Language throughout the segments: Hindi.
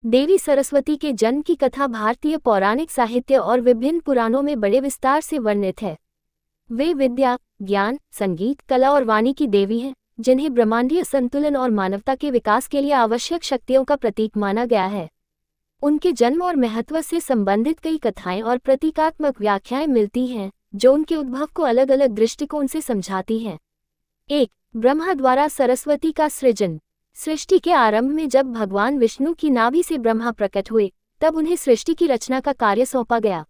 देवी सरस्वती के जन्म की कथा भारतीय पौराणिक साहित्य और विभिन्न पुराणों में बड़े विस्तार से वर्णित है। वे विद्या, ज्ञान, संगीत, कला और वाणी की देवी हैं, जिन्हें ब्रह्मांडीय संतुलन और मानवता के विकास के लिए आवश्यक शक्तियों का प्रतीक माना गया है। उनके जन्म और महत्व से संबंधित कई कथाएं और प्रतीकात्मक व्याख्याएं मिलती हैं, जो उनके उद्भव को अलग अलग दृष्टिकोण से समझाती हैं। 1. ब्रह्मा द्वारा सरस्वती का सृजन। सृष्टि के आरंभ में जब भगवान विष्णु की नाभि से ब्रह्मा प्रकट हुए, तब उन्हें सृष्टि की रचना का कार्य सौंपा गया।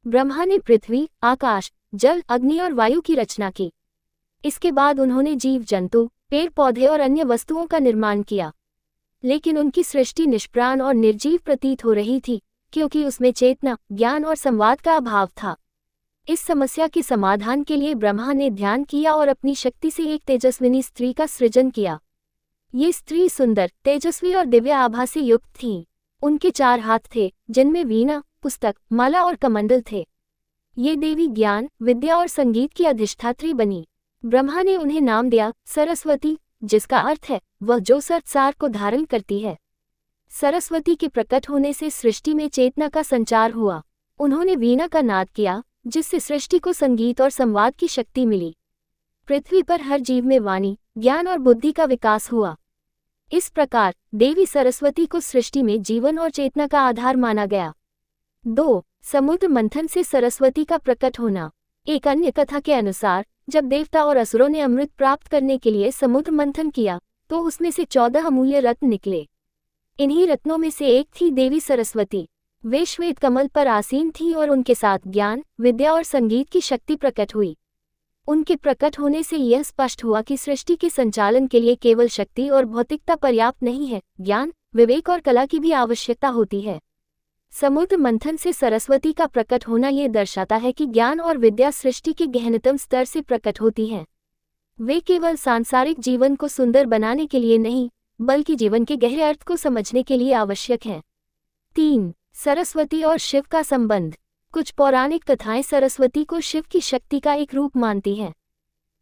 ब्रह्मा ने पृथ्वी, आकाश, जल, अग्नि और वायु की रचना की। इसके बाद उन्होंने जीव जंतु, पेड़ पौधे और अन्य वस्तुओं का निर्माण किया। लेकिन उनकी सृष्टि निष्प्राण और निर्जीव प्रतीत हो रही थी, क्योंकि उसमें चेतना, ज्ञान और संवाद का अभाव था। इस समस्या के समाधान के लिए ब्रह्मा ने ध्यान किया और अपनी शक्ति से एक तेजस्विनी स्त्री का सृजन किया। ये स्त्री सुंदर, तेजस्वी और दिव्य आभा से युक्त थी। उनके 4 हाथ थे, जिनमें वीणा, पुस्तक, माला और कमंडल थे। ये देवी ज्ञान, विद्या और संगीत की अधिष्ठात्री बनी। ब्रह्मा ने उन्हें नाम दिया सरस्वती, जिसका अर्थ है वह जो सार को धारण करती है। सरस्वती के प्रकट होने से सृष्टि में चेतना का संचार हुआ। उन्होंने वीणा का नाद किया, जिससे सृष्टि को संगीत और संवाद की शक्ति मिली। पृथ्वी पर हर जीव में वाणी, ज्ञान और बुद्धि का विकास हुआ। इस प्रकार देवी सरस्वती को सृष्टि में जीवन और चेतना का आधार माना गया। 2. समुद्र मंथन से सरस्वती का प्रकट होना। एक अन्य कथा के अनुसार, जब देवता और असुरों ने अमृत प्राप्त करने के लिए समुद्र मंथन किया, तो उसमें से 14 अमूल्य रत्न निकले। इन्हीं रत्नों में से एक थी देवी सरस्वती। वे श्वेत कमल पर आसीन थीं और उनके साथ ज्ञान, विद्या और संगीत की शक्ति प्रकट हुई। उनके प्रकट होने से यह स्पष्ट हुआ कि सृष्टि के संचालन के लिए केवल शक्ति और भौतिकता पर्याप्त नहीं है, ज्ञान, विवेक और कला की भी आवश्यकता होती है। समुद्र मंथन से सरस्वती का प्रकट होना ये दर्शाता है कि ज्ञान और विद्या सृष्टि के गहनतम स्तर से प्रकट होती हैं। वे केवल सांसारिक जीवन को सुंदर बनाने के लिए नहीं, बल्कि जीवन के गहरे अर्थ को समझने के लिए आवश्यक हैं। 3. सरस्वती और शिव का संबंध। कुछ पौराणिक कथाएं सरस्वती को शिव की शक्ति का एक रूप मानती हैं।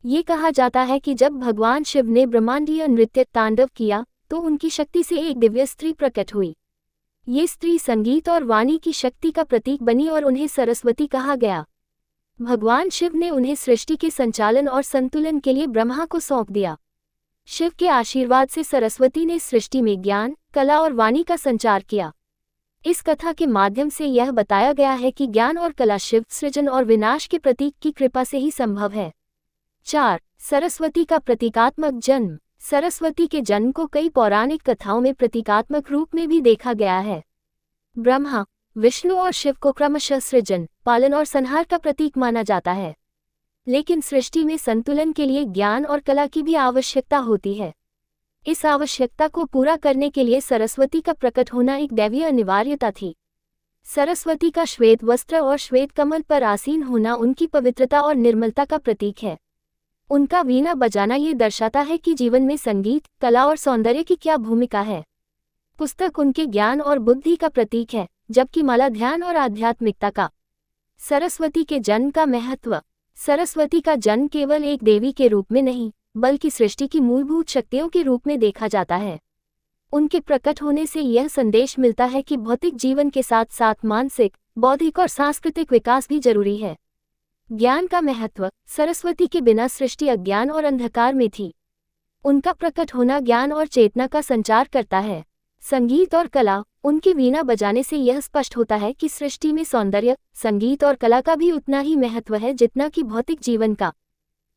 ये कहा जाता है कि जब भगवान शिव ने ब्रह्मांडीय नृत्य तांडव किया, तो उनकी शक्ति से एक दिव्य स्त्री प्रकट हुई। ये स्त्री संगीत और वाणी की शक्ति का प्रतीक बनी और उन्हें सरस्वती कहा गया। भगवान शिव ने उन्हें सृष्टि के संचालन और संतुलन के लिए ब्रह्मा को सौंप दिया। शिव के आशीर्वाद से सरस्वती ने सृष्टि में ज्ञान, कला और वाणी का संचार किया। इस कथा के माध्यम से यह बताया गया है कि ज्ञान और कला शिव सृजन और विनाश के प्रतीक की कृपा से ही संभव है। 4. सरस्वती का प्रतीकात्मक जन्म। सरस्वती के जन्म को कई पौराणिक कथाओं में प्रतीकात्मक रूप में भी देखा गया है। ब्रह्मा, विष्णु और शिव को क्रमशः सृजन, पालन और संहार का प्रतीक माना जाता है। लेकिन सृष्टि में संतुलन के लिए ज्ञान और कला की भी आवश्यकता होती है। इस आवश्यकता को पूरा करने के लिए सरस्वती का प्रकट होना एक दैवीय अनिवार्यता थी। सरस्वती का श्वेत वस्त्र और श्वेत कमल पर आसीन होना उनकी पवित्रता और निर्मलता का प्रतीक है। उनका वीणा बजाना ये दर्शाता है कि जीवन में संगीत, कला और सौंदर्य की क्या भूमिका है। पुस्तक उनके ज्ञान और बुद्धि का प्रतीक है, जबकि माला ध्यान और आध्यात्मिकता का। सरस्वती के जन्म का महत्व। सरस्वती का जन्म केवल एक देवी के रूप में नहीं, बल्कि सृष्टि की मूलभूत शक्तियों के रूप में देखा जाता है। उनके प्रकट होने से यह संदेश मिलता है कि भौतिक जीवन के साथ साथ मानसिक, बौद्धिक और सांस्कृतिक विकास भी जरूरी है। ज्ञान का महत्व। सरस्वती के बिना सृष्टि अज्ञान और अंधकार में थी। उनका प्रकट होना ज्ञान और चेतना का संचार करता है। संगीत और कला। उनके वीणा बजाने से यह स्पष्ट होता है कि सृष्टि में सौंदर्य, संगीत और कला का भी उतना ही महत्व है जितना कि भौतिक जीवन का।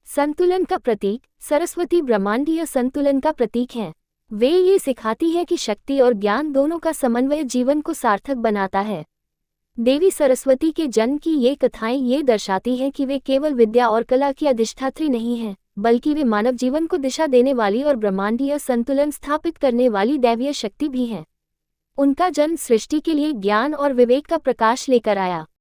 संतुलन का प्रतीक। सरस्वती ब्रह्मांडीय संतुलन का प्रतीक हैं। वे ये सिखाती है कि शक्ति और ज्ञान दोनों का समन्वय जीवन को सार्थक बनाता है। देवी सरस्वती के जन्म की ये कथाएं ये दर्शाती हैं कि वे केवल विद्या और कला की अधिष्ठात्री नहीं हैं, बल्कि वे मानव जीवन को दिशा देने वाली और ब्रह्मांडीय संतुलन स्थापित करने वाली दैवीय शक्ति भी हैं। उनका जन्म सृष्टि के लिए ज्ञान और विवेक का प्रकाश लेकर आया।